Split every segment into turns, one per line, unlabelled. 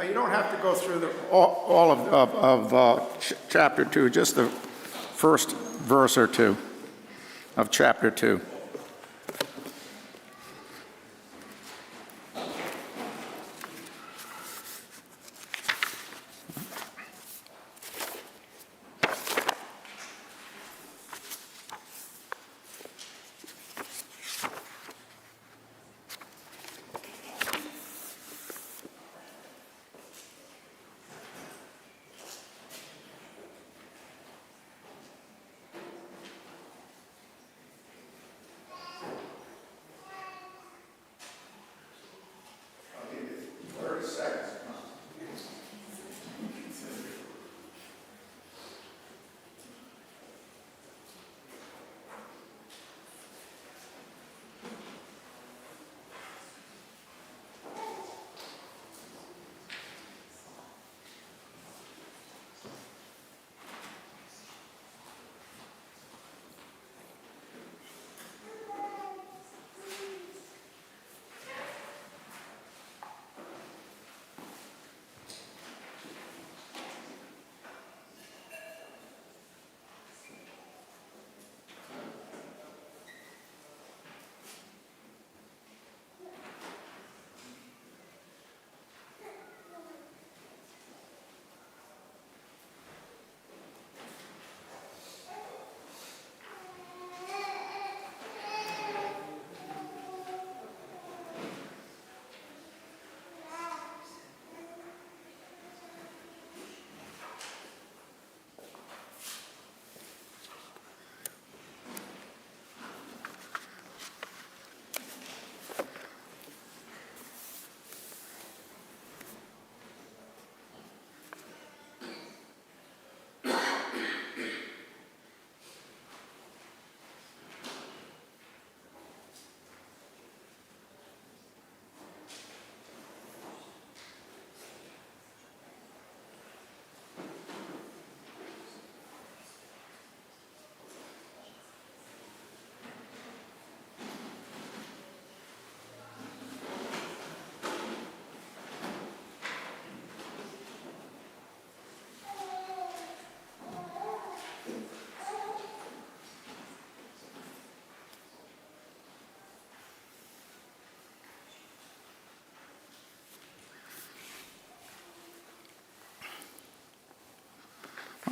You don't have to go through all of chapter 2, just the first verse or two of chapter 2.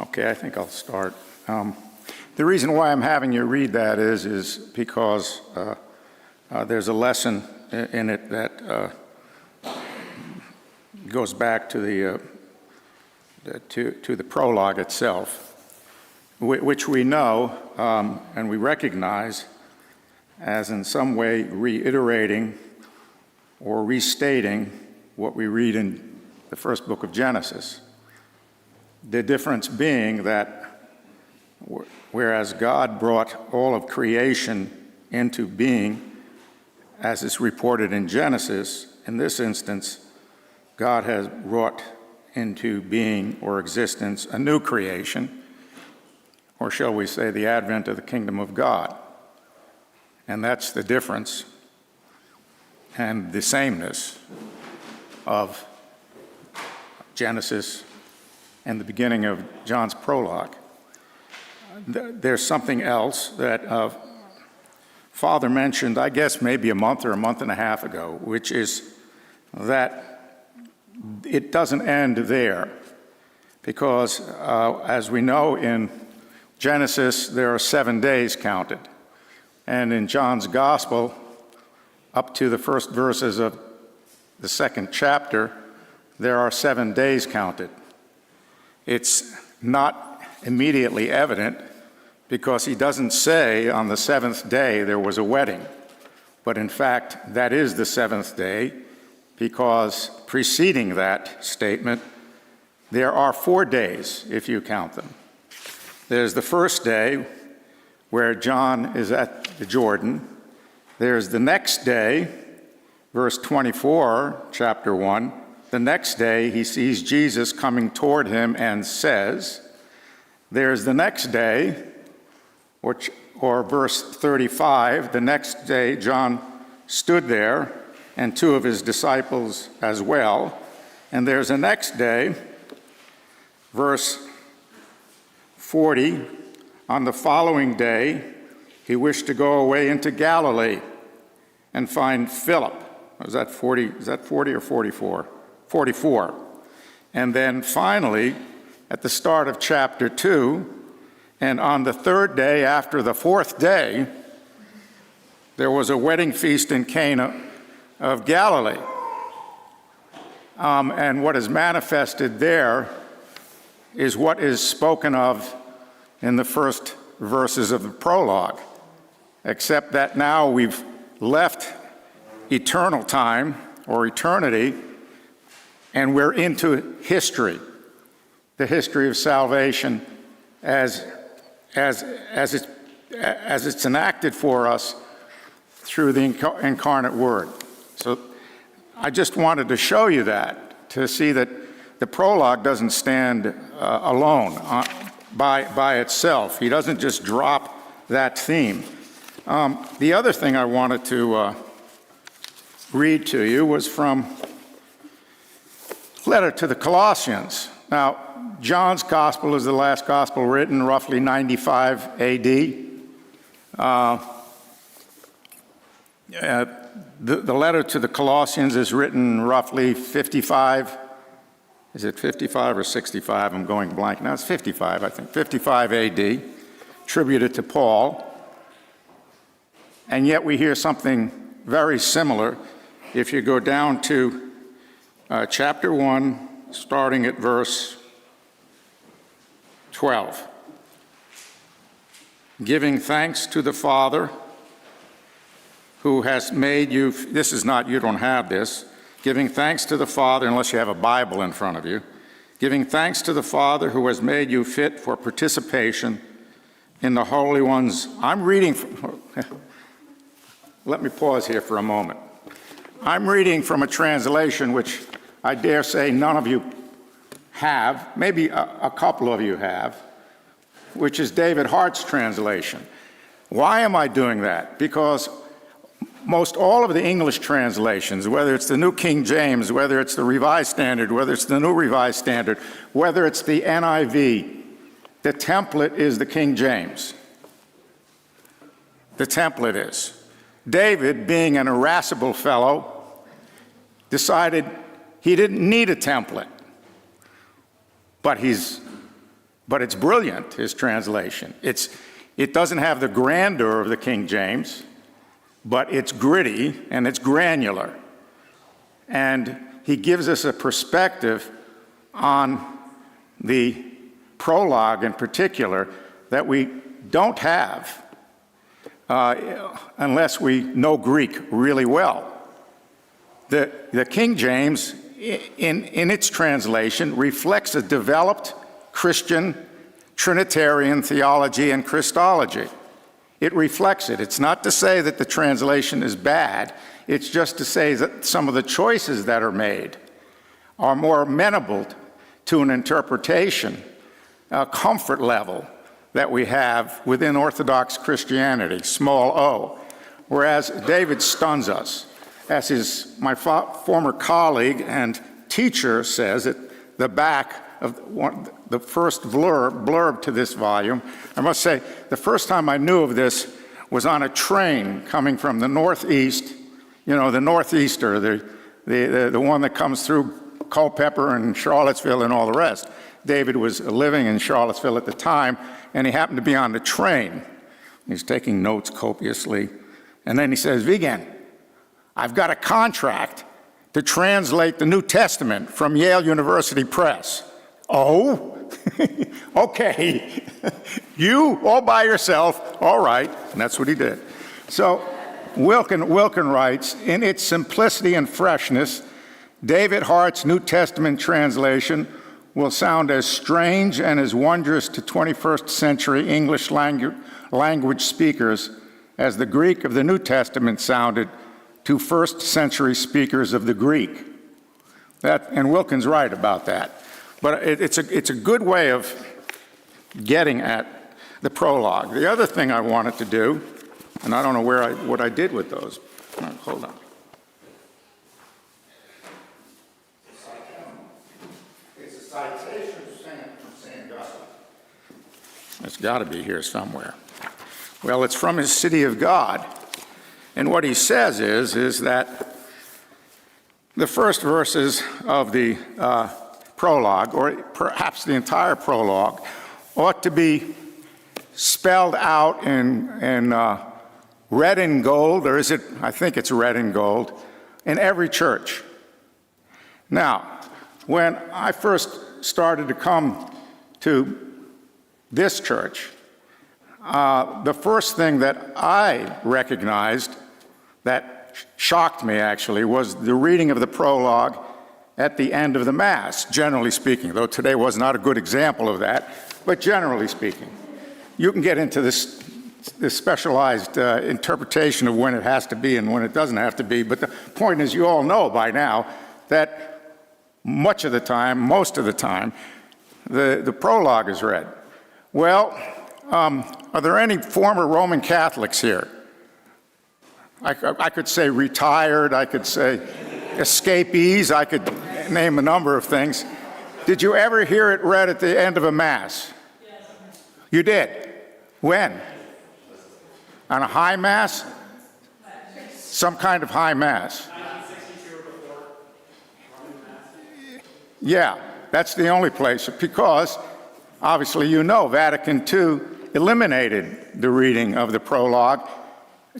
Okay, I think I'll start. The reason why I'm having you read that is because there's a lesson in it that goes back to the prologue itself, which we know and we recognize as in some way reiterating or restating what we read in the first book of Genesis. The difference being that whereas God brought all of creation into being, as is reported in Genesis, in this instance, God has brought into being or existence a new creation, or shall we say the advent of the kingdom of God. And that's the difference and the sameness of Genesis and the beginning of John's prologue. There's something else that Father mentioned, I guess maybe a month or a month and a half ago, which is that it doesn't end there. Because as we know in Genesis, there are 7 days counted. And in John's gospel, up to the first verses of the second chapter, there are 7 days counted. It's not immediately evident because he doesn't say on the 7th day there was a wedding. But in fact, that is the 7th day because preceding that statement, there are 4 days if you count them. There's the first day where John is at the Jordan. There's the next day, verse 24, chapter 1. The next day, he sees Jesus coming toward him and says, there's the next day, or verse 35, the next day John stood there, and 2 of his disciples as well, And there's a next day, verse 40. On the following day, he wished to go away into Galilee and find Philip. Is that 40 or 44? 44. And then finally, at the start of chapter 2, and on the third day after the fourth day, there was a wedding feast in Cana of Galilee. And what is manifested there is what is spoken of in the first verses of the prologue, except that now we've left eternal time or eternity, and we're into history, the history of salvation as it's enacted for us through the incarnate Word. So I just wanted to show you that, to see that the prologue doesn't stand alone by itself. He doesn't just drop that theme. The other thing I wanted to read to you was from letter to the Colossians. Now, John's gospel is the last gospel written, roughly 95 A.D. The letter to the Colossians is written roughly 55. Is it 55 or 65? I'm going blank now. It's 55, I think. 55 A.D., attributed to Paul. And yet we hear something very similar if you go down to chapter 1, starting at verse 12. Giving thanks to the Father who has made you, this is not, you don't have this, giving thanks to the Father, unless you have a Bible in front of you, giving thanks to the Father who has made you fit for participation in the Holy Ones. I'm reading, let me pause here for a moment. I'm reading from a translation which I dare say none of you have, maybe a couple of you have, which is David Hart's translation. Why am I doing that? Because most all of the English translations, whether it's the New King James, whether it's the Revised Standard, whether it's the New Revised Standard, whether it's the NIV, the template is the King James. The template is. David, being an irascible fellow, decided he didn't need a template. But it's brilliant, his translation. It doesn't have the grandeur of the King James, but it's gritty and it's granular. And he gives us a perspective on the prologue in particular that we don't have unless we know Greek really well. The King James, in its translation, reflects a developed Christian Trinitarian theology and Christology. It reflects it. It's not to say that the translation is bad. It's just to say that some of the choices that are made are more amenable to an interpretation, a comfort level that we have within Orthodox Christianity, small o, whereas David stuns us. As my former colleague and teacher says at the back of the first blurb to this volume, I must say, the first time I knew of this was on a train coming from the Northeast, the Northeaster, the one that comes through Culpeper and Charlottesville and all the rest. David was living in Charlottesville at the time, and he happened to be on the train. He's taking notes copiously. And then he says, Vigen, I've got a contract to translate the New Testament from Yale University Press. Oh, okay. You all by yourself, all right. And that's what he did. So Wilkin writes, in its simplicity and freshness, David Hart's New Testament translation will sound as strange and as wondrous to 21st century English language speakers as the Greek of the New Testament sounded to first century speakers of the Greek. And Wilkin's right about that. But it's a good way of getting at the prologue. The other thing I wanted to do, and I don't know what I did with those. Hold on. citation from St. Augustine. It's got to be here somewhere. Well, it's from his City of God. And what he says is that the first verses of the prologue, or perhaps the entire prologue, ought to be spelled out in red and gold, or is it, I think it's red and gold, in every church. Now, when I first started to come to this church, the first thing that I recognized that shocked me, actually, was the reading of the prologue at the end of the Mass, generally speaking, though today was not a good example of that, but generally speaking. You can get into this specialized interpretation of when it has to be and when it doesn't have to be, but the point is, you all know by now that much of the time, most of the time, the prologue is read. Well, are there any former Roman Catholics here? I could say retired, I could say escapees, I could name a number of things. Did you ever hear it read at the end of a Mass? Yes. You did? When? On a high Mass? Some kind of high Mass? 1962 or before. Yeah, that's the only place, because obviously you know Vatican II eliminated the reading of the prologue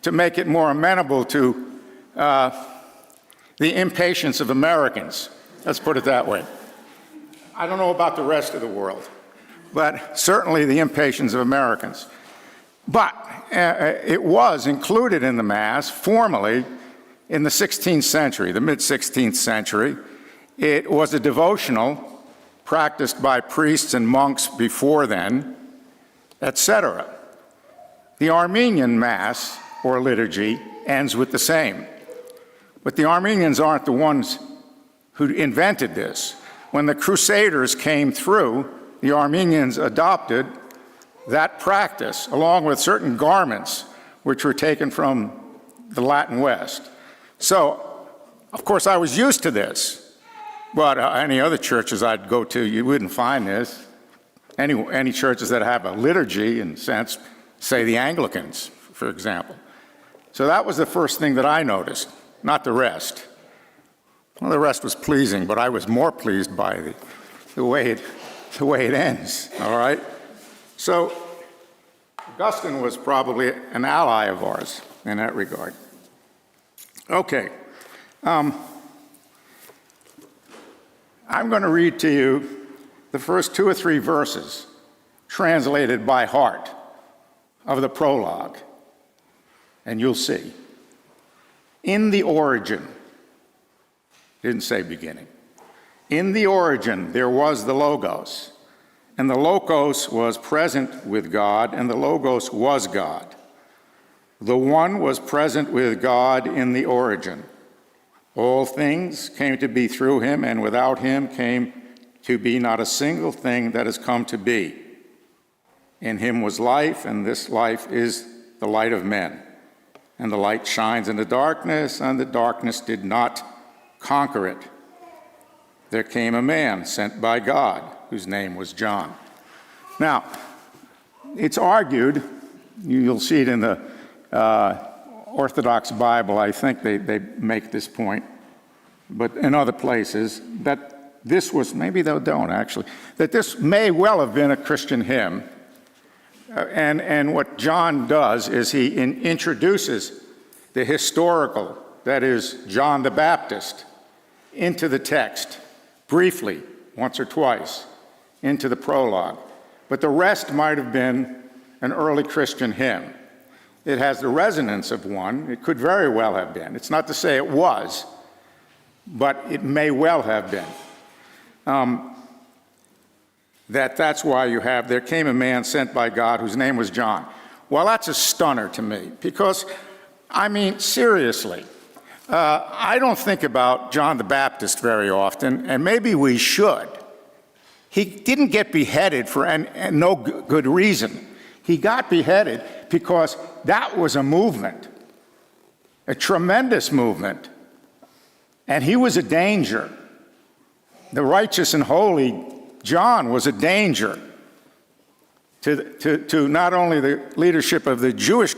to make it more amenable to the impatience of Americans. Let's put it that way. I don't know about the rest of the world, but certainly the impatience of Americans. But it was included in the Mass formally in the 16th century, the mid-16th century. It was a devotional practiced by priests and monks before then, etc. The Armenian Mass, or liturgy, ends with the same. But the Armenians aren't the ones who invented this. When the Crusaders came through, the Armenians adopted that practice, along with certain garments which were taken from the Latin West. So, of course, I was used to this, but any other churches I'd go to, you wouldn't find this. Any churches that have a liturgy, in a sense, say the Anglicans, for example. So that was the first thing that I noticed, not the rest. Well, the rest was pleasing, but I was more pleased by the way it ends, all right? So Augustine was probably an ally of ours in that regard. Okay. I'm going to read to you the first 2 or 3 verses translated by heart of the prologue, and you'll see. In the origin, didn't say beginning. In the origin, there was the Logos, and the Logos was present with God, and the Logos was God. The One was present with God in the origin. All things came to be through him, and without him came to be not a single thing that has come to be. In him was life, and this life is the light of men. And the light shines in the darkness, and the darkness did not conquer it. There came a man sent by God, whose name was John. Now, it's argued, you'll see it in the Orthodox Bible, I think they make this point, but in other places, that this was, maybe they don't actually, that this may well have been a Christian hymn. And what John does is he introduces the historical, that is, John the Baptist, into the text, briefly, once or twice, into the prologue. But the rest might have been an early Christian hymn. It has the resonance of one. It could very well have been. It's not to say it was, but it may well have been. That's why you have, there came a man sent by God whose name was John. Well, that's a stunner to me, because, I mean, seriously, I don't think about John the Baptist very often, and maybe we should. He didn't get beheaded for no good reason. He got beheaded because that was a movement, a tremendous movement, and he was a danger. The righteous and holy John was a danger to not only the leadership of the Jews,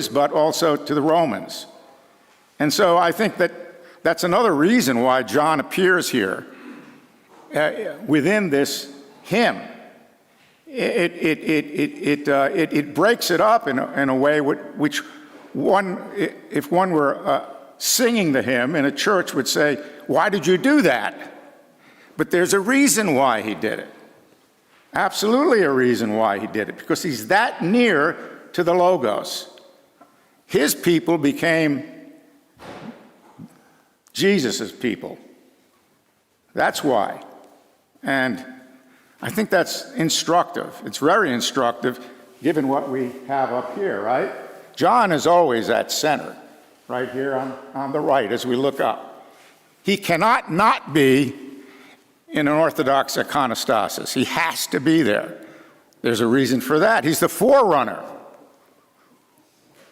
but also to the Romans. And so I think that's another reason why John appears here within this hymn. It breaks it up in a way which if one were singing the hymn in a church would say, why did you do that? But there's a reason why he did it. Absolutely a reason why he did it, because he's that near to the Logos. His people became Jesus' people. That's why. And I think that's instructive. It's very instructive, given what we have up here, right? John is always at center, right here on the right as we look up. He cannot not be in an Orthodox iconostasis. He has to be there. There's a reason for that. He's the forerunner.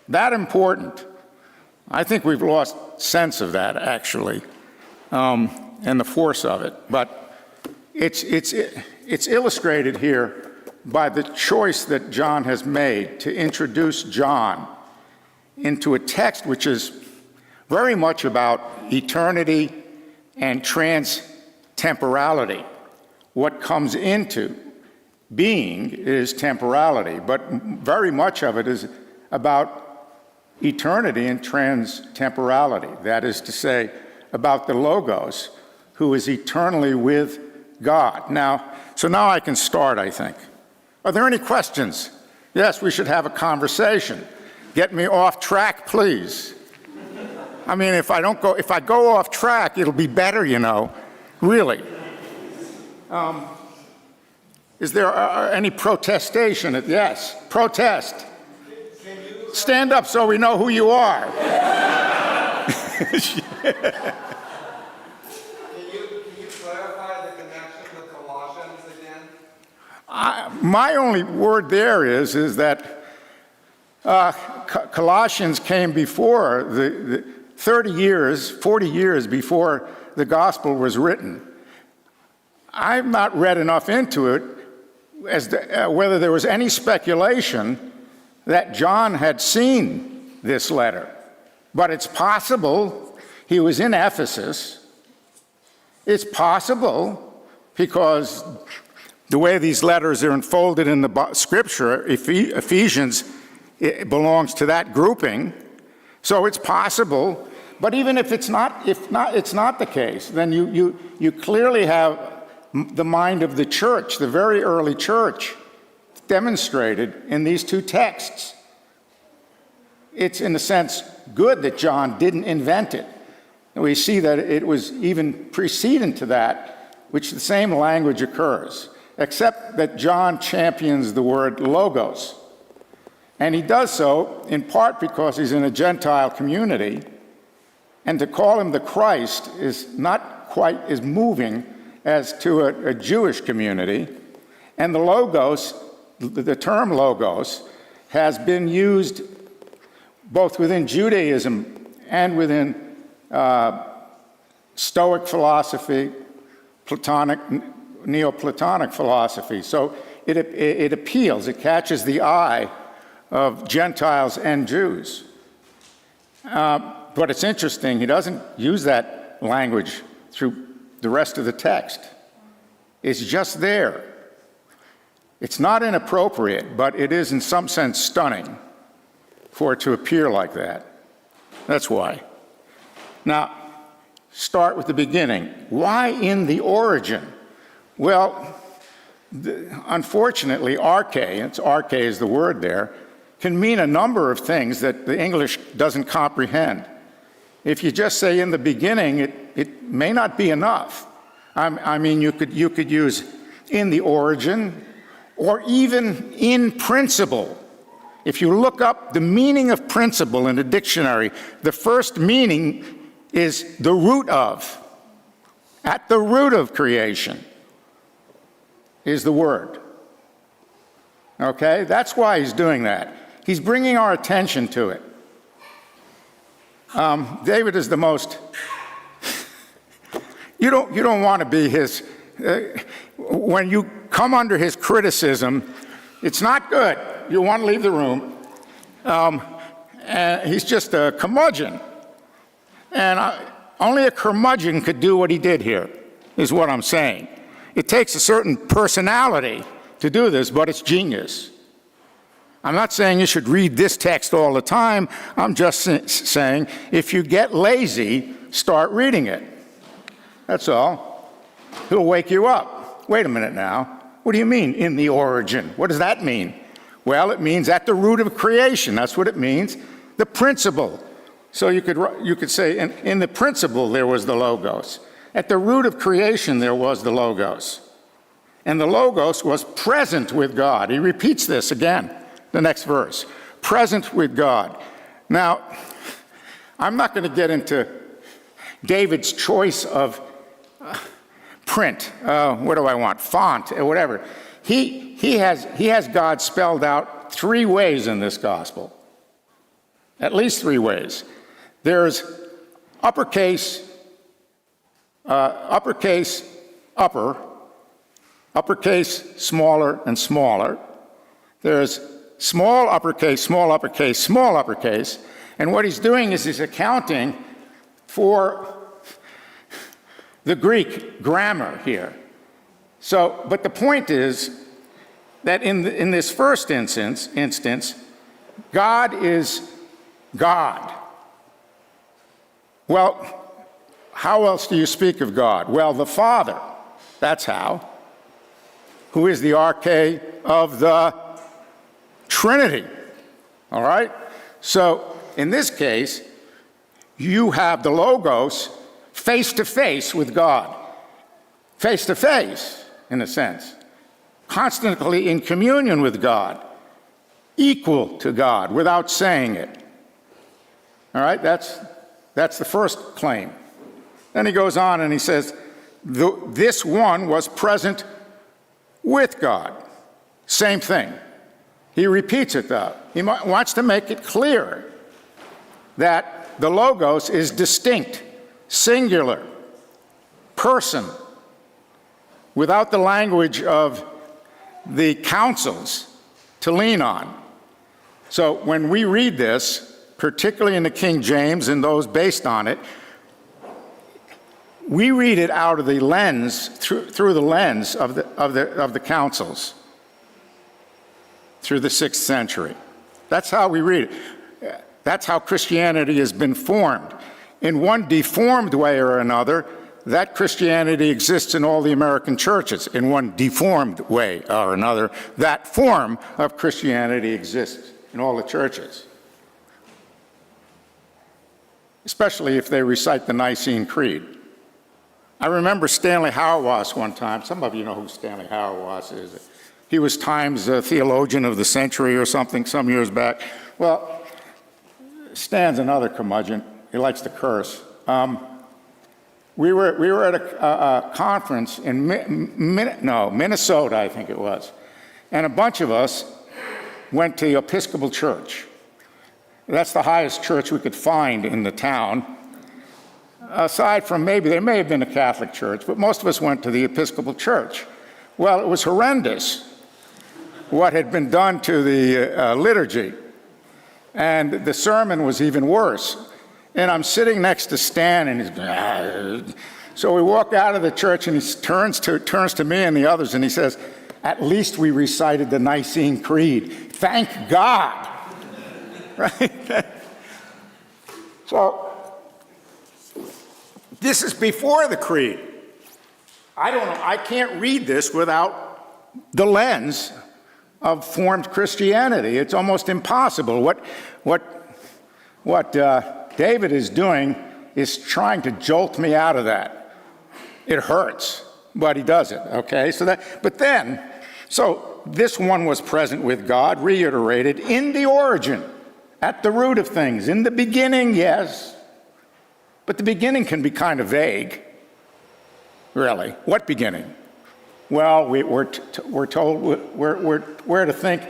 That important. I think we've lost sense of that, actually, and the force of it. But it's illustrated here by the choice that John has made to introduce John into a text which is very much about eternity and temporality. What comes into being is temporality, but very much of it is about eternity and trans-temporality. That is to say, about the Logos, who is eternally with God. So now I can start, I think. Are there any questions? Yes, we should have a conversation. Get me off track, please. I mean, if I go off track, it'll be better, really. Is there any protestation? Yes, protest. Stand up so we know who you are.
Can you clarify the connection with Colossians again?
My only word there is that Colossians came before the 40 years before the gospel was written. I've not read enough into it as to whether there was any speculation that John had seen this letter. But it's possible he was in Ephesus. It's possible because the way these letters are unfolded in the scripture, Ephesians, it belongs to that grouping. So it's possible. But even if it's not the case, then you clearly have the mind of the church, the very early church, demonstrated in these two texts. It's, in a sense, good that John didn't invent it. And we see that it was even preceding to that, which the same language occurs, except that John champions the word logos. And he does so in part because he's in a Gentile community, and to call him the Christ is not quite as moving as to a Jewish community. And the logos, the term logos, has been used both within Judaism and within Stoic philosophy, Neoplatonic philosophy. So it appeals, it catches the eye of Gentiles and Jews. But it's interesting, he doesn't use that language through the rest of the text. It's just there. It's not inappropriate, but it is in some sense stunning for it to appear like that. That's why. Now, start with the beginning. Why in the origin? Well, unfortunately, arche is the word there, can mean a number of things that the English doesn't comprehend. If you just say in the beginning, it may not be enough. I mean, you could use in the origin, or even in principle. If you look up the meaning of principle in a dictionary, the first meaning is the root of. At the root of creation is the word. Okay? That's why he's doing that. He's bringing our attention to it. David is the most... You don't want to be his when you come under his criticism, it's not good. You want to leave the room. And he's just a curmudgeon. And only a curmudgeon could do what he did here, is what I'm saying. It takes a certain personality to do this, but it's genius. I'm not saying you should read this text all the time. I'm just saying if you get lazy, start reading it. That's all. He'll wake you up. Wait a minute now. What do you mean, in the origin? What does that mean? Well, it means at the root of creation. That's what it means. The principle. So you could say, in the principle there was the Logos. At the root of creation there was the Logos. And the Logos was present with God. He repeats this again, the next verse. Present with God. Now, I'm not going to get into David's choice of print. What do I want? Font, or whatever. He has God spelled out 3 ways in this gospel. At least 3 ways. There's uppercase, upper, uppercase, smaller, and smaller. There's small uppercase, small uppercase, small uppercase. And what he's doing is he's accounting for the Greek grammar here. So, but the point is that in this first instance, God is God. Well, how else do you speak of God? Well, the Father, that's how, who is the arche of the Trinity, all right? So, in this case, you have the Logos face-to-face with God. Face-to-face, in a sense. Constantly in communion with God. Equal to God, without saying it. All right, that's the first claim. Then he goes on and he says, this one was present with God. Same thing. He repeats it, though. He wants to make it clear that the Logos is distinct, singular, person, without the language of the councils to lean on. So when we read this, particularly in the King James and those based on it, we read it out of the lens, through the lens of the councils, through the 6th century. That's how we read it. That's how Christianity has been formed. In one deformed way or another, that Christianity exists in all the American churches. In one deformed way or another, that form of Christianity exists in all the churches. Especially if they recite the Nicene Creed. I remember Stanley Hauerwas one time. Some of you know who Stanley Hauerwas is. He was Times Theologian of the Century or something some years back. Well, Stan's another curmudgeon. He likes to curse. We were at a conference in Minnesota, I think it was, and a bunch of us went to the Episcopal Church. That's the highest church we could find in the town. Aside from there may have been a Catholic church, but most of us went to the Episcopal Church. Well, it was horrendous what had been done to the liturgy, and the sermon was even worse. And I'm sitting next to Stan, and so we walk out of the church, and he turns to me and the others, and he says, "At least we recited the Nicene Creed. Thank God." Right? So this is before the creed. I don't know. I can't read this without the lens of formed Christianity. It's almost impossible. What David is doing is trying to jolt me out of that. It hurts, but he does it, okay? So this one was present with God, reiterated in the origin, at the root of things. In the beginning, yes, but the beginning can be kind of vague, really. What beginning? Well, we're told we're to think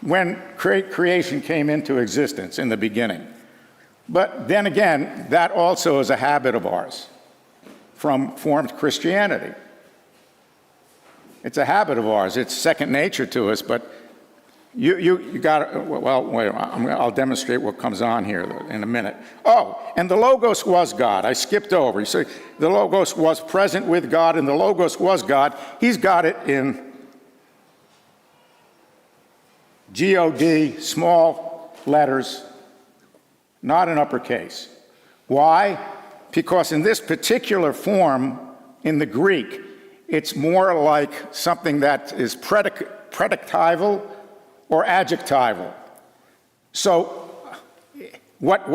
when creation came into existence in the beginning. But then again, that also is a habit of ours from formed Christianity. It's a habit of ours. It's second nature to us, but you got, well, wait, I'll demonstrate what comes on here in a minute. Oh, and the Logos was God. I skipped over. You see, the Logos was present with God, and the Logos was God. He's got it in G-O-D, small letters, not in uppercase. Why? Because in this particular form, in the Greek, it's more like something that is predicatival or adjectival. So what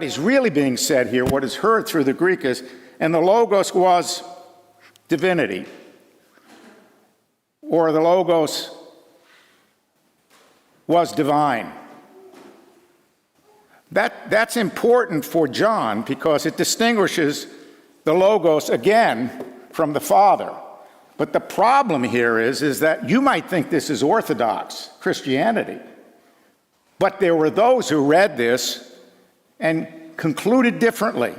is really being said here, what is heard through the Greek is, and the Logos was divinity, or the Logos was divine. That's important for John because it distinguishes the Logos again from the Father. But the problem here is that you might think this is Orthodox Christianity, but there were those who read this and concluded differently,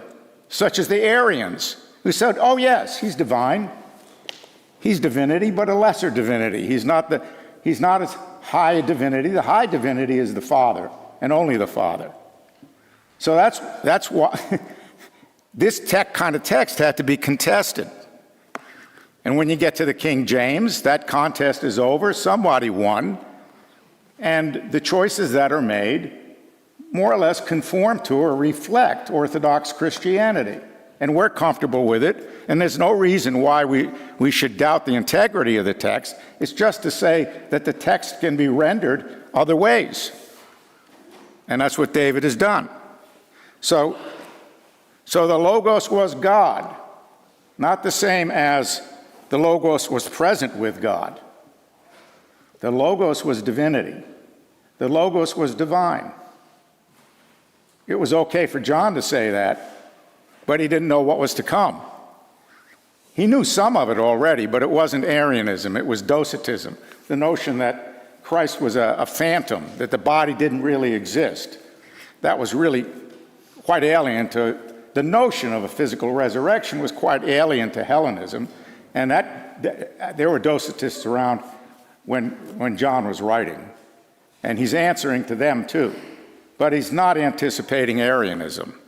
such as the Arians, who said, oh yes, he's divine. He's divinity, but a lesser divinity. He's not as high a divinity. The high divinity is the Father, and only the Father. So that's why this kind of text had to be contested. And when you get to the King James, that contest is over. Somebody won. And the choices that are made more or less conform to or reflect Orthodox Christianity. And we're comfortable with it. And there's no reason why we should doubt the integrity of the text. It's just to say that the text can be rendered other ways. And that's what David has done. So the Logos was God, not the same as the Logos was present with God. The Logos was divinity. The Logos was divine. It was okay for John to say that, but he didn't know what was to come. He knew some of it already, but it wasn't Arianism, it was Docetism, the notion that Christ was a phantom, that the body didn't really exist. That was really quite alien to the notion of a physical resurrection, was quite alien to Hellenism, and there were Docetists around when John was writing, and he's answering to them too, but he's not anticipating Arianism,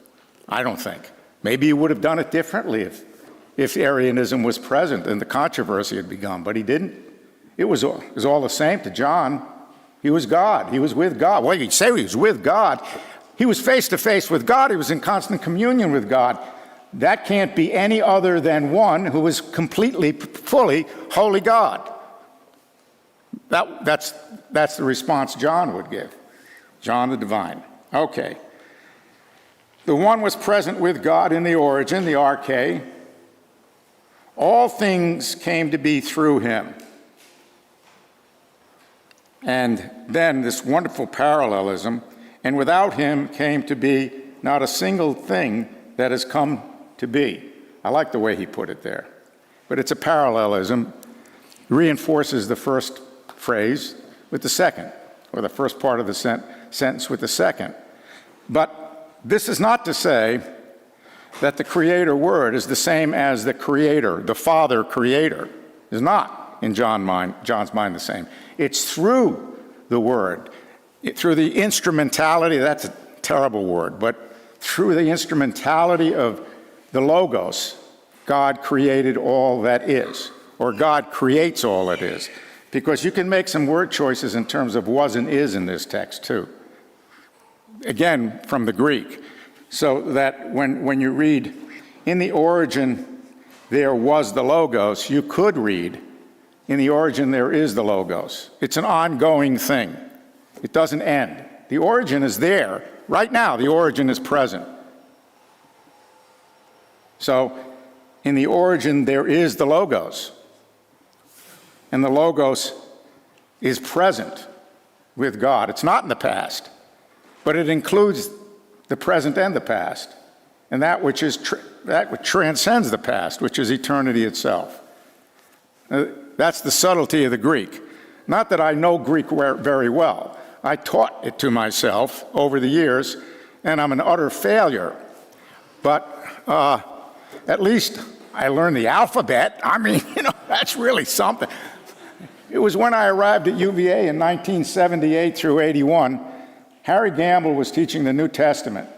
I don't think. Maybe he would have done it differently if Arianism was present and the controversy had begun, but he didn't. It was all the same to John. He was God. He was with God. Well, you'd say he was with God. He was face to face with God. He was in constant communion with God. That can't be any other than one who is completely, fully holy God. That's the response John would give. John the divine. Okay. The one was present with God in the origin, the arche. All things came to be through him. And then this wonderful parallelism, and without him came to be not a single thing that has come to be. I like the way he put it there. But it's a parallelism, reinforces the first phrase with the second, or the first part of the sentence with the second. But this is not to say that the creator word is the same as the creator, the Father creator. Is not, in John's mind, the same. It's through the word, through the instrumentality, that's a terrible word, but through the instrumentality of the Logos, God created all that is, or God creates all that is. Because you can make some word choices in terms of was and is in this text too. Again, from the Greek. So that when you read, in the origin there was the Logos, you could read, in the origin there is the Logos. It's an ongoing thing. It doesn't end. The origin is there. Right now, the origin is present. So, in the origin, there is the Logos. And the Logos is present with God. It's not in the past, but it includes the present and the past, and that which transcends the past, which is eternity itself. That's the subtlety of the Greek. Not that I know Greek very well. I taught it to myself over the years, and I'm an utter failure. But at least I learned the alphabet. I mean, that's really something. It was when I arrived at UVA in 1978 through 81, Harry Gamble was teaching the New Testament.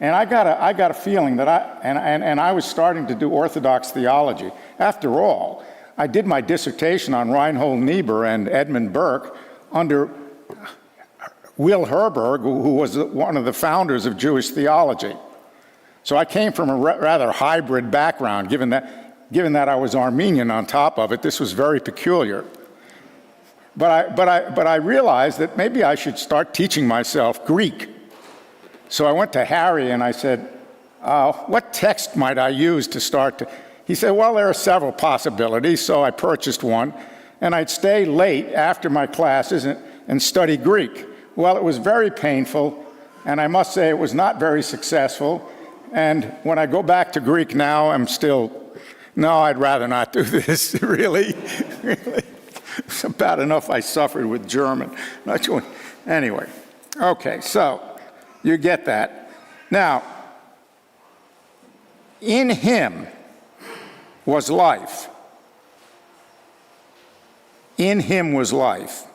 And I got a feeling that I was starting to do Orthodox theology. After all, I did my dissertation on Reinhold Niebuhr and Edmund Burke under Will Herberg, who was one of the founders of Jewish theology. So I came from a rather hybrid background, given that I was Armenian on top of it. This was very peculiar. But I realized that maybe I should start teaching myself Greek. So I went to Harry and I said, what text might I use to start to... He said, well, there are several possibilities, so I purchased one, and I'd stay late after my classes and study Greek. Well, it was very painful, and I must say it was not very successful, and when I go back to Greek now, I'm still, no, I'd rather not do this, really. It's bad enough I suffered with German. Anyway, okay, so you get that. Now, in him was life. In him was life.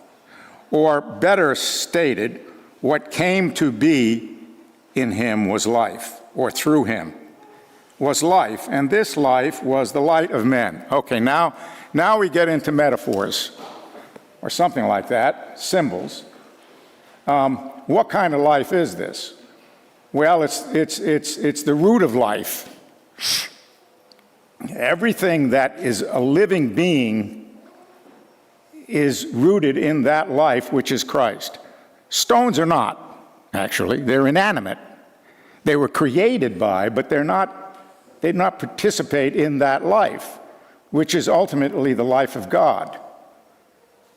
Or better stated, what came to be in him was life, or through him was life, and this life was the light of men. Okay, now we get into metaphors, or something like that, symbols. What kind of life is this? Well, it's the root of life. Everything that is a living being is rooted in that life, which is Christ. Stones are not, actually. They're inanimate. They were created by, but they do not participate in that life, which is ultimately the life of God.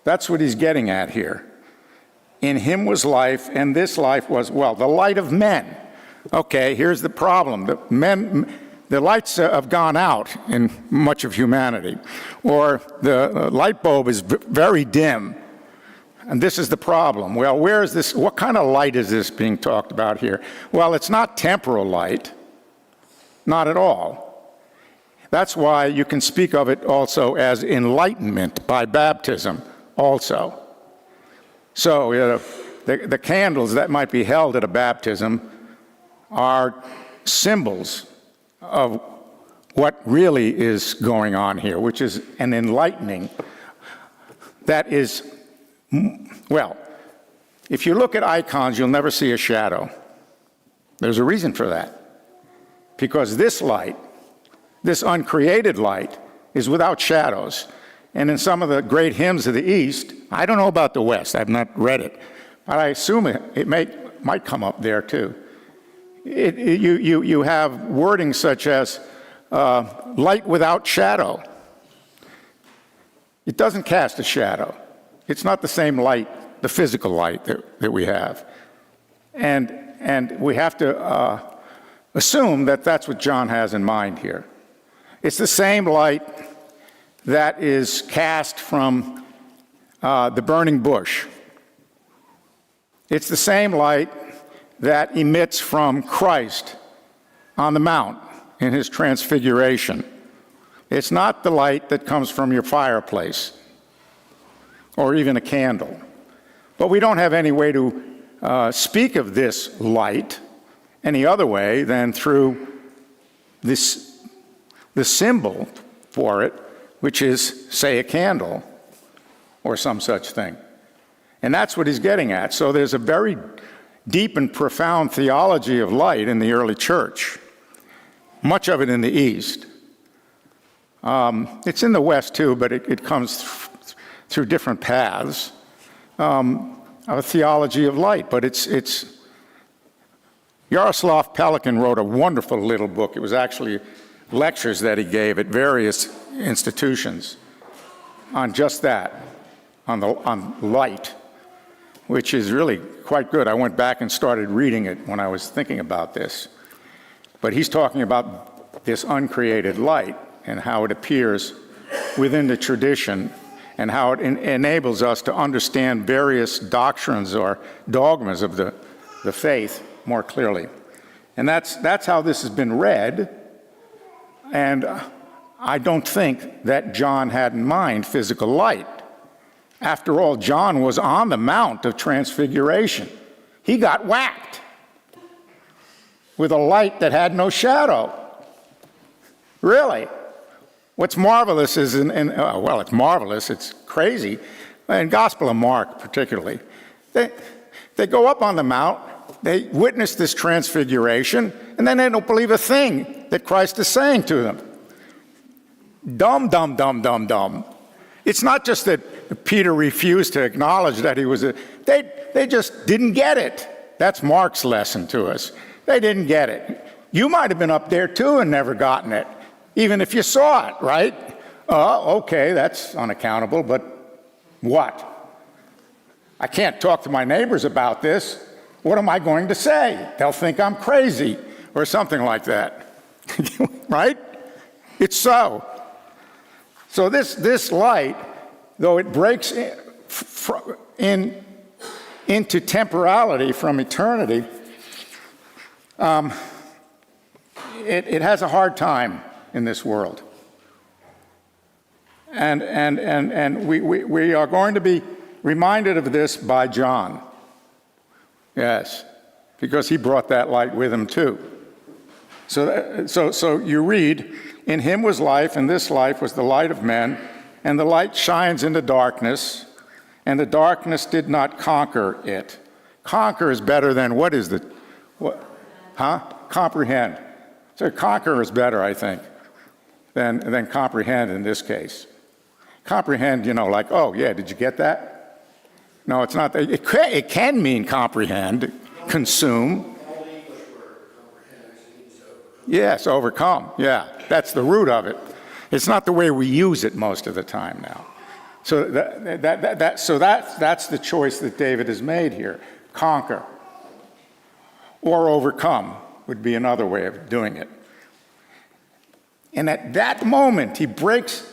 That's what he's getting at here. In him was life, and this life was, well, the light of men. Okay, here's the problem. The lights have gone out in much of humanity, or the light bulb is very dim, and this is the problem. Well, where is this? What kind of light is this being talked about here? Well, it's not temporal light, not at all. That's why you can speak of it also as enlightenment by baptism also. So the candles that might be held at a baptism are symbols of what really is going on here, which is an enlightening that is, well, if you look at icons, you'll never see a shadow. There's a reason for that. Because this light, this uncreated light, is without shadows. And in some of the great hymns of the East, I don't know about the West, I've not read it, but I assume it might come up there too. You have wording such as light without shadow. It doesn't cast a shadow. It's not the same light, the physical light that we have. And we have to assume that that's what John has in mind here. It's the same light that is cast from the burning bush. It's the same light that emits from Christ on the mount in his transfiguration. It's not the light that comes from your fireplace or even a candle. But we don't have any way to speak of this light any other way than through the symbol for it, which is, say, a candle or some such thing. And that's what he's getting at. So there's a very deep and profound theology of light in the early church, much of it in the East. It's in the West too, but it comes through different paths of a theology of light. But it's Yaroslav Pelikan wrote a wonderful little book. It was actually lectures that he gave at various institutions on just that, on light, which is really quite good. I went back and started reading it when I was thinking about this. But he's talking about this uncreated light and how it appears within the tradition and how it enables us to understand various doctrines or dogmas of the faith more clearly. And that's how this has been read And I don't think that John had in mind physical light. After all, John was on the Mount of Transfiguration. He got whacked with a light that had no shadow. Really. What's marvelous is, well, it's marvelous, it's crazy, in Gospel of Mark particularly. They go up on the Mount, they witness this transfiguration, and then they don't believe a thing that Christ is saying to them. Dumb, dumb, dumb, dumb, dumb. It's not just that Peter refused to acknowledge that he was they just didn't get it. That's Mark's lesson to us. They didn't get it. You might have been up there too and never gotten it, even if you saw it, right? Okay, that's unaccountable, but what? I can't talk to my neighbors about this. What am I going to say? They'll think I'm crazy or something like that, right? It's so. So this light, though it breaks into temporality from eternity, it has a hard time in this world. And we are going to be reminded of this by John. Yes, because he brought that light with him too. So you read, in him was life, and this life was the light of men, and the light shines into darkness, and the darkness did not conquer it. Conquer is better than comprehend. So conquer is better, I think, than comprehend in this case. Comprehend, like, oh yeah, did you get that? No, it's not. It can mean comprehend, consume. Yes, overcome. Yeah, that's the root of it. It's not the way we use it most of the time now. So that's the choice that David has made here. Conquer or overcome would be another way of doing it. And at that moment, he breaks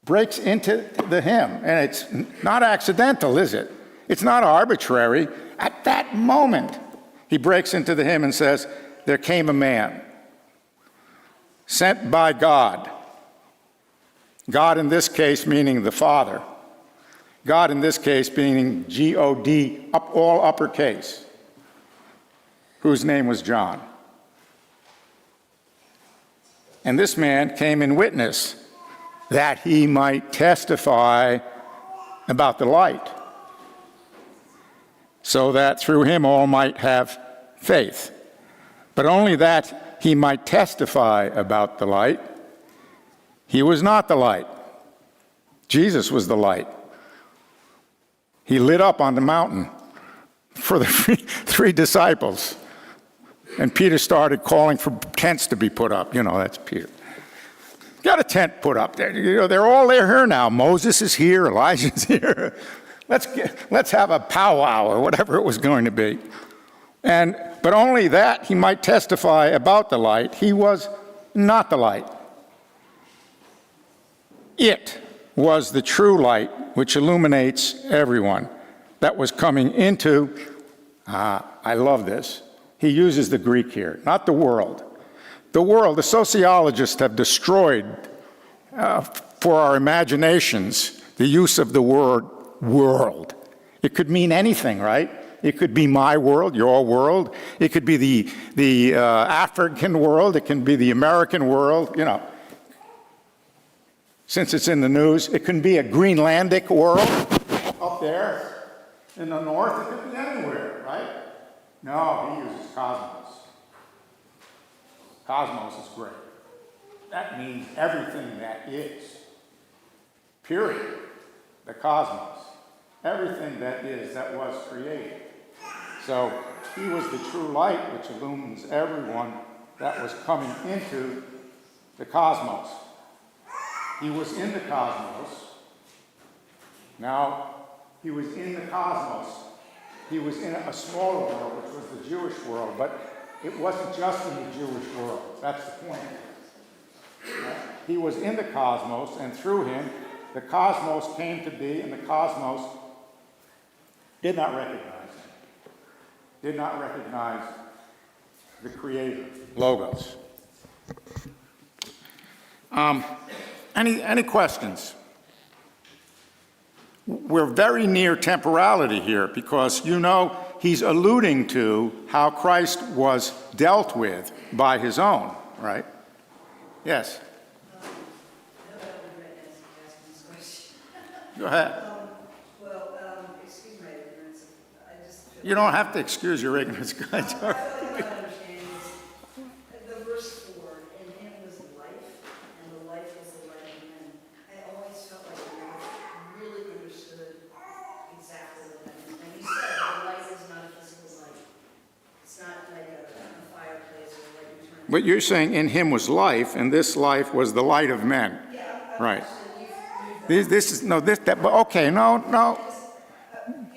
into the hymn, and it's not accidental, is it? It's not arbitrary. At that moment, he breaks into the hymn and says, "There came a man sent by God." God in this case meaning the Father. God in this case meaning G-O-D, all uppercase, whose name was John. And this man came in witness that he might testify about the light, so that through him all might have faith. But only that he might testify about the light. He was not the light. Jesus was the light. He lit up on the mountain for the three disciples. And Peter started calling for tents to be put up. That's Peter. Got a tent put up there. They're all here now. Moses is here. Elijah's here. Let's have a powwow or whatever it was going to be. But only that he might testify about the light. He was not the light. It was the true light which illuminates everyone that was coming into, I love this. He uses the Greek here, not the world. The world, the sociologists have destroyed for our imaginations the use of the word world. It could mean anything, right? It could be my world, your world. It could be the African world. It can be the American world, Since it's in the news, it can be a Greenlandic world up there in the north. It could be anywhere, right? No, he uses cosmos. Cosmos is great. That means everything that is. Period. The cosmos. Everything that is, that was created. So he was the true light which illumines everyone that was coming into the cosmos. He was in the cosmos. Now, he was in the cosmos. He was in a smaller world, which was the Jewish world, but it wasn't just in the Jewish world. That's the point. He was in the cosmos, and through him, the cosmos came to be, and the cosmos did not recognize him. Did not recognize the Creator, Logos. Any questions? We're very near temporality here because, he's alluding to how Christ was dealt with by his own, right? Yes? Go ahead.
Excuse my ignorance. I just feel
You don't have to excuse your ignorance, guys.
what I don't understand is the verse 4, in him was life, and the life was the light of men. I always felt like I really understood exactly what that means. And you said the light is not a physical light. It's not like a fireplace or like you turn.
But you're saying in him was life, and this life was the light of men. Right. This is, no, but okay, no.
You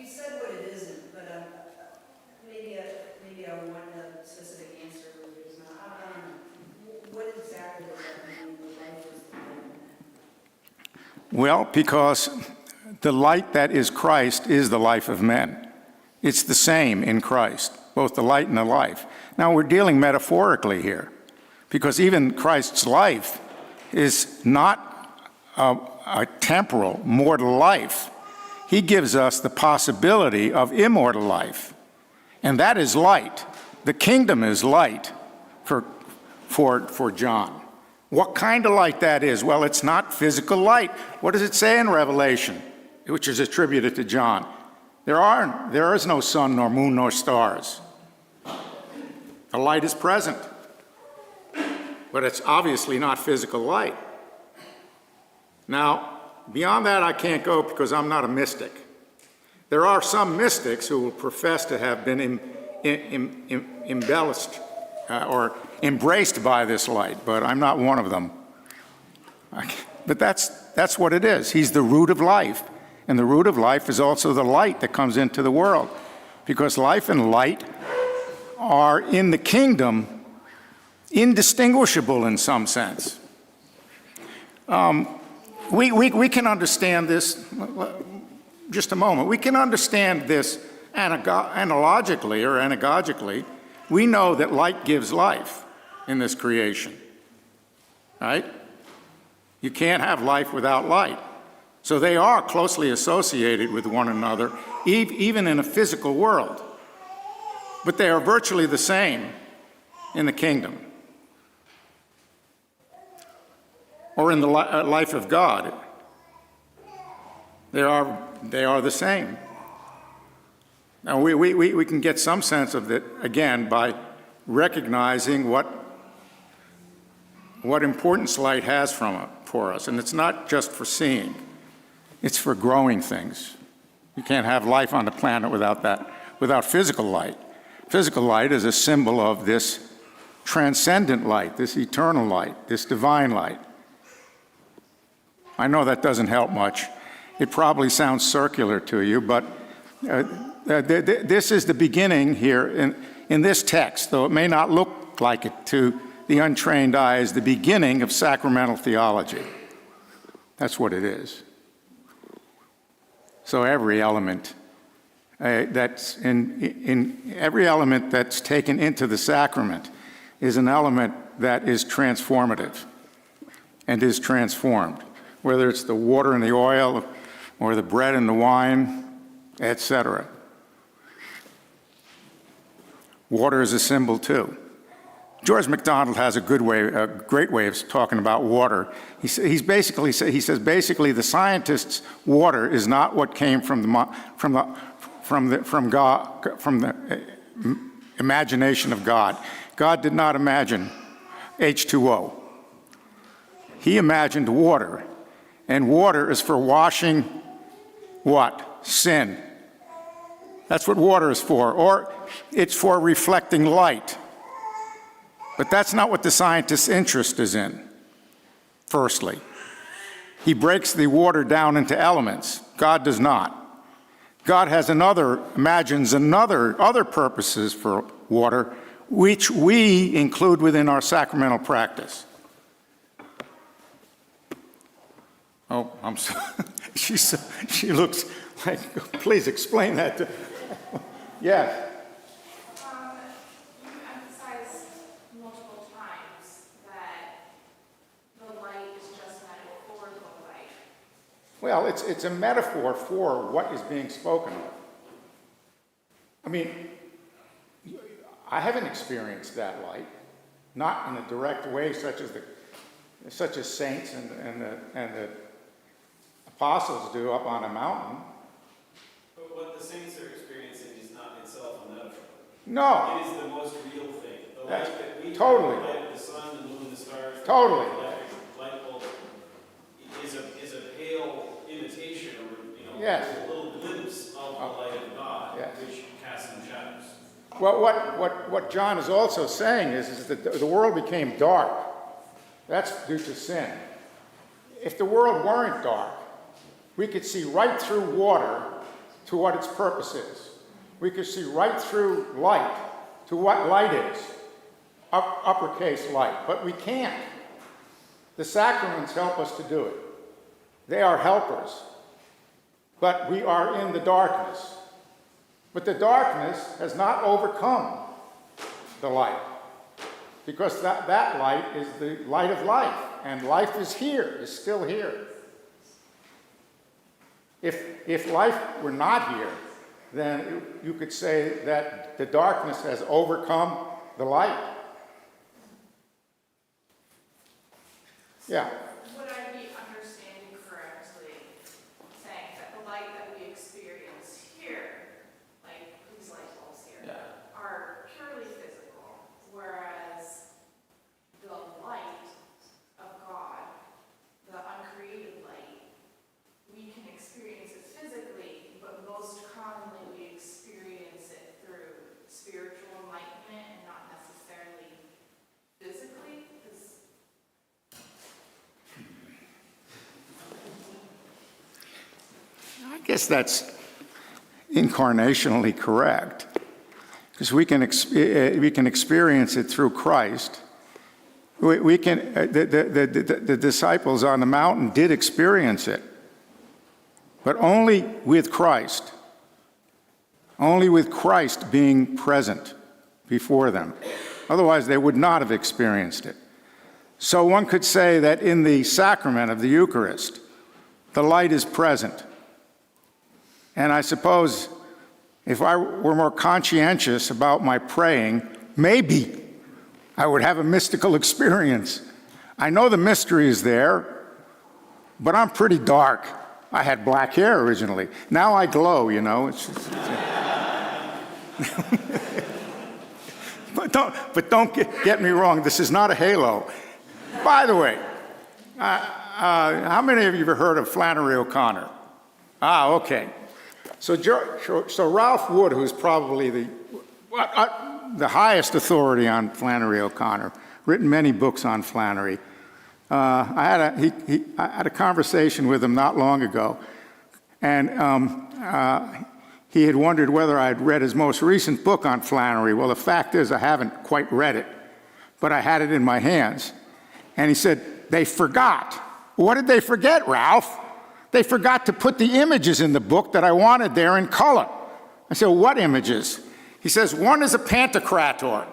said what it isn't, but maybe I want a specific answer, but there's not. I don't know. What exactly does that mean, the life is the light of men?
Well, because the light that is Christ is the life of men. It's the same in Christ, both the light and the life. Now, we're dealing metaphorically here, because even Christ's life is not a temporal, mortal life. He gives us the possibility of immortal life, and that is light. The kingdom is light for John. What kind of light that is? Well, it's not physical light. What does it say in Revelation, which is attributed to John? There is no sun, nor moon, nor stars. The light is present, but it's obviously not physical light. Now, beyond that, I can't go because I'm not a mystic. There are some mystics who will profess to have been embellished or embraced by this light, but I'm not one of them. But that's what it is. He's the root of life, and the root of life is also the light that comes into the world, because life and light are in the kingdom indistinguishable in some sense. We can understand this, just a moment, we can understand this analogically or anagogically. We know that light gives life in this creation, right? You can't have life without light. So they are closely associated with one another, even in a physical world. But they are virtually the same in the kingdom, or in the life of God. They are the same. Now, we can get some sense of it, again, by recognizing what importance light has for us. And it's not just for seeing. It's for growing things. You can't have life on the planet without physical light. Physical light is a symbol of this transcendent light, this eternal light, this divine light. I know that doesn't help much. It probably sounds circular to you, but this is the beginning here in this text, though it may not look like it to the untrained eye, is the beginning of sacramental theology. That's what it is. So every element every element that's taken into the sacrament is an element that is transformative and is transformed, whether it's the water and the oil or the bread and the wine, etc. Water is a symbol too. George MacDonald has a great way of talking about water. He says basically the scientist's water is not what came from the imagination of God. God did not imagine H2O. He imagined water, and water is for washing what? Sin. That's what water is for, or it's for reflecting light. But that's not what the scientist's interest is in, firstly. He breaks the water down into elements. God does not. God imagines other purposes for water, which we include within our sacramental practice. Oh, I'm sorry. She looks like, please explain that to yes.
You emphasized multiple times that the light
Well, it's a metaphor for what is being spoken of. I mean, I haven't experienced that light, not in a direct way such as saints and the apostles do up on a mountain.
But what the saints are experiencing is not itself a metaphor.
No.
It is the most real thing. The
That's
light that we
totally.
the light of the sun, the moon, the stars,
Totally.
the electric light bulb is a pale imitation, or
Yes.
a little glimpse of the light of God,
Yes.
which casts some shadows.
Well, what John is also saying is that the world became dark. That's due to sin. If the world weren't dark, we could see right through water to what its purpose is. We could see right through light to what light is, uppercase light, but we can't. The sacraments help us to do it. They are helpers, but we are in the darkness. But the darkness has not overcome the light, because that light is the light of life, and life is here, is still here. If life were not here, then you could say that the darkness has overcome the light. Yeah.
Would I be understanding correctly, saying that the light that we experience here, like these light bulbs here, are purely physical, whereas the light of God, the uncreated light, we can experience it physically, but most commonly we experience it through spiritual enlightenment and not necessarily physically?
I guess that's incarnationally correct, because we can experience it through Christ. The disciples on the mountain did experience it, but only with Christ being present before them. Otherwise, they would not have experienced it. So one could say that in the sacrament of the Eucharist, the light is present. And I suppose if I were more conscientious about my praying, maybe I would have a mystical experience. I know the mystery is there, but I'm pretty dark. I had black hair originally. Now I glow, you know. But don't get me wrong, this is not a halo. By the way, how many of you have heard of Flannery O'Connor? Ah, okay. So Ralph Wood, who's probably the highest authority on Flannery O'Connor, written many books on Flannery. I had a conversation with him not long ago, and he had wondered whether I had read his most recent book on Flannery. Well, the fact is I haven't quite read it, but I had it in my hands. And he said, they forgot. What did they forget, Ralph? They forgot to put the images in the book that I wanted there in color. I said, what images? He says, one is a Pantocrator,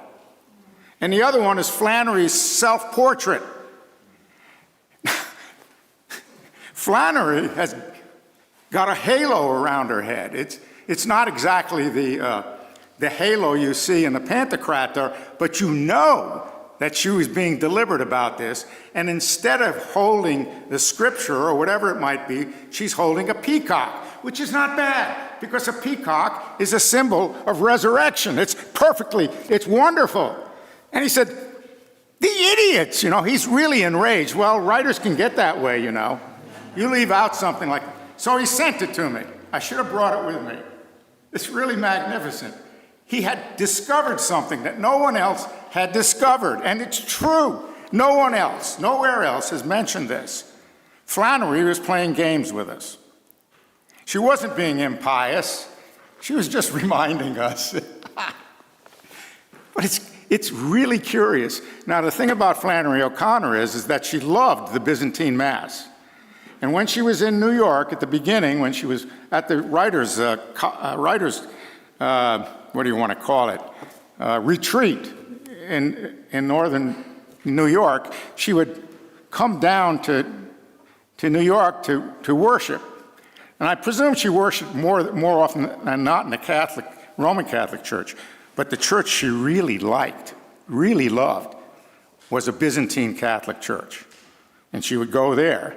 and the other one is Flannery's self-portrait. Flannery has got a halo around her head. It's not exactly the halo you see in the Pantocrator, but you know that she was being deliberate about this, and instead of holding the scripture or whatever it might be, she's holding a peacock, which is not bad, because a peacock is a symbol of resurrection. It's wonderful. And he said, the idiots, he's really enraged. Well, writers can get that way, You leave out something like, so he sent it to me. I should have brought it with me. It's really magnificent. He had discovered something that no one else had discovered, and it's true. No one else, nowhere else has mentioned this. Flannery was playing games with us. She wasn't being impious. She was just reminding us. But it's really curious. Now, the thing about Flannery O'Connor is that she loved the Byzantine Mass. And when she was in New York at the beginning, when she was at the writers' what do you want to call it, retreat in northern New York, she would come down to to New York to worship. And I presume she worshiped more often than not in the Roman Catholic Church. But the church she really liked, really loved, was a Byzantine Catholic church. And she would go there.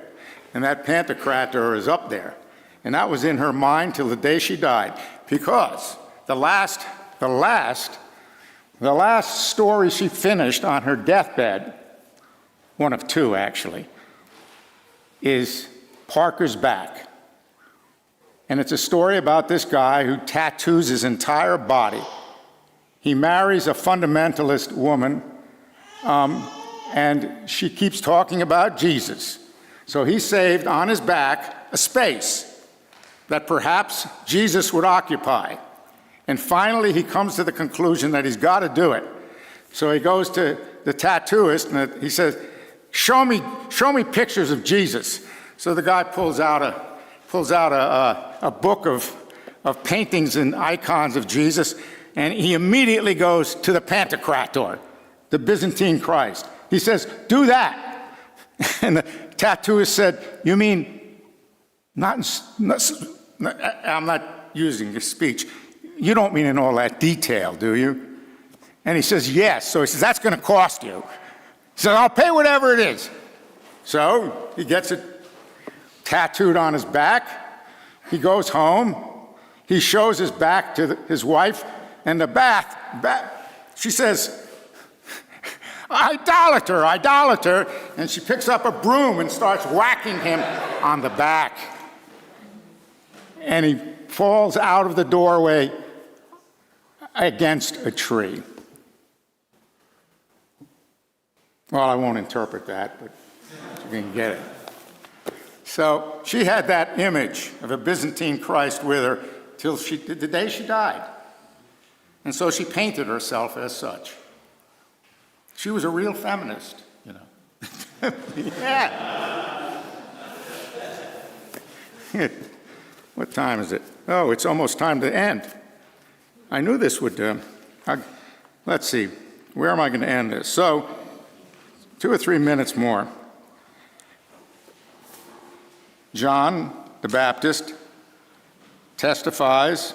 And that Pantocrator is up there. And that was in her mind till the day she died. Because the last story she finished on her deathbed, one of two actually, is Parker's Back. And it's a story about this guy who tattoos his entire body. He marries a fundamentalist woman, and she keeps talking about Jesus. So he saved on his back a space that perhaps Jesus would occupy. And finally, he comes to the conclusion that he's got to do it. So he goes to the tattooist, and he says, show me pictures of Jesus. So the guy pulls out a book of paintings and icons of Jesus, and he immediately goes to the Pantocrator, the Byzantine Christ. He says, do that. And the tattooist said, you mean, I'm not using this speech, you don't mean in all that detail, do you? And he says, yes. So he says, that's going to cost you. He says, I'll pay whatever it is. So he gets it tattooed on his back. He goes home. He shows his back to his wife. And the back, she says, idolater, idolater. And she picks up a broom and starts whacking him on the back. And he falls out of the doorway against a tree. Well, I won't interpret that, but you can get it. So she had that image of a Byzantine Christ with her till the day she died. And so she painted herself as such. She was a real feminist, you know. Yeah. What time is it? Oh, it's almost time to end. I knew this would, let's see, where am I going to end this? So, 2 or 3 minutes more. John the Baptist testifies.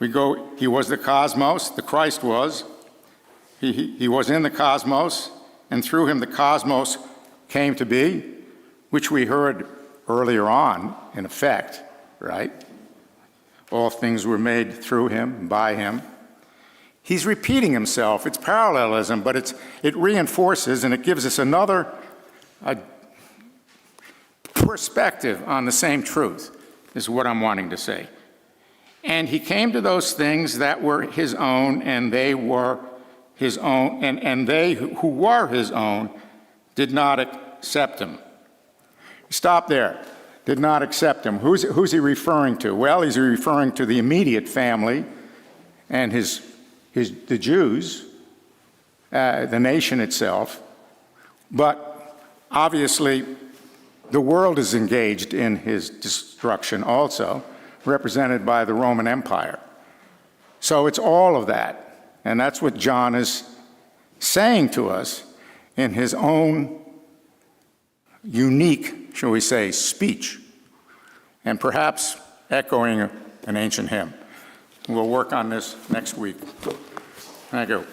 He was the cosmos, the Christ was. He was in the cosmos, and through him the cosmos came to be, which we heard earlier on, in effect, right? All things were made through him, by him. He's repeating himself. It's parallelism, but it reinforces and it gives us another perspective on the same truth, is what I'm wanting to say. And he came to those things that were his own, and they were his own, and they who were his own did not accept him. Stop there. Did not accept him. Who's he referring to? Well, he's referring to the immediate family and the Jews, the nation itself. But obviously, the world is engaged in his destruction also, represented by the Roman Empire. So it's all of that. And that's what John is saying to us in his own unique, shall we say, speech, and perhaps echoing an ancient hymn. We'll work on this next week. Thank you.